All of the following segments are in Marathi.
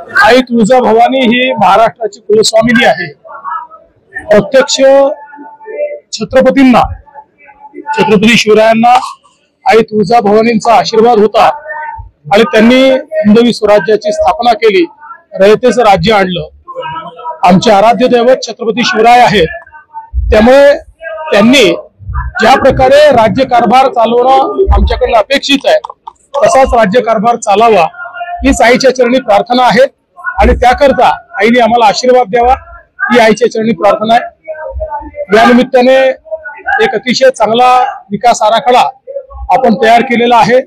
आई तुळजाभवानी ही महाराष्ट्राची कुलस्वामिनी आहे। प्रत्यक्ष छत्रपतींना, छत्रपती शिवरायांना आई तुळजाभवानींचा आशीर्वाद होता आणि त्यांनी हिंदवी स्वराज्याची स्थापना केली, रयतेचं राज्य आणलं। आमचे आराध्य दैवत छत्रपती शिवराय आहेत, त्यामुळे त्यांनी ज्या प्रकारे राज्यकारभार चालवणं आमच्याकडे अपेक्षित आहे तसाच राज्यकारभार चालावा हीच आईच्या चरणी प्रार्थना आहे आणि त्याकरता आईने आम्हाला आशीर्वाद द्यावा ही आईच्या चरणी प्रार्थना आहे। या निमित्ताने एक अतिशय चांगला विकास आराखडा आपण तयार केलेला आहे।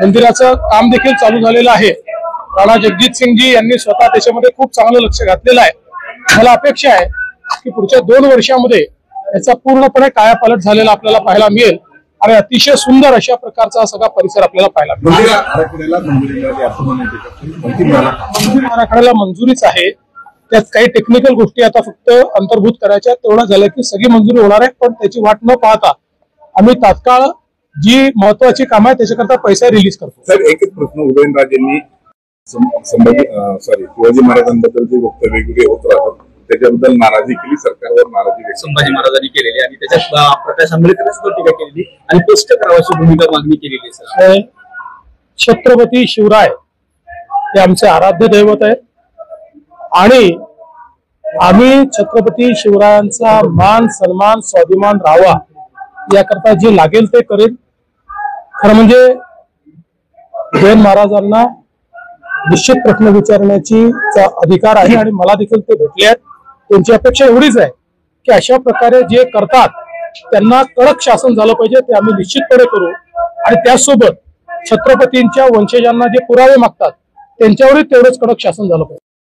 मंदिराचं काम देखील चालू झालेलं आहे। राणा जगजित सिंगजी यांनी स्वतः त्याच्यामध्ये खूप चांगलं लक्ष घातलेलं आहे। मला अपेक्षा आहे की पुढच्या 2 वर्षांमध्ये याचा पूर्णपणे कायापालट झालेला आपल्याला पाहायला मिळेल आणि अतिशय सुंदर अशा प्रकारचा सगळा परिसर आपल्याला पाहायला मिळेल। आराखड्याला मंजुरीच आहे, त्यात काही टेक्निकल गोष्टी आता फक्त अंतर्भूत करायच्या, तेवढं झालं की सगळी मंजुरी होणार आहे। पण त्याची वाट न पाहता आम्ही तात्काळ जी महत्वाची काम आहे त्याच्याकरता पैसा रिलीज करतो। सर, एकच प्रश्न, उदयनराजेंनी शिवाजी महाराजांबद्दल जे वक्तव्य वेगवेगळे होत राहतात त्याच्याबद्दल नाराजी केली, सरकारवर नाराजी संभाजी महाराजांनी केलेली आणि त्याच्यात प्रकाश आंबेडकरांनी सुद्धा टीका केलेली आणि स्पष्ट करावाची भूमिका मागणी केलेली। सर, छत्रपती शिवराय हे आमचे आराध्य दैवत आहेत आणि आम्ही छत्रपती शिवरायांचा मान सन्मान स्वाभिमान राहावा याकरता जे लागेल ते करेल। खरं म्हणजे उदयन महाराजांना निश्चित प्रश्न विचारण्याची अधिकार आहे आणि मला देखील ते भेटले आहेत। त्यांची अपेक्षा एवढीच आहे की अशा प्रकारे जे करतात त्यांना कडक शासन झालं पाहिजे, ते आम्ही निश्चितपणे करू आणि त्याचसोबत छत्रपतींच्या वंशजांना जे पुरावे मागतात त्यांच्यावरही तेवढंच कडक शासन झालं पाहिजे।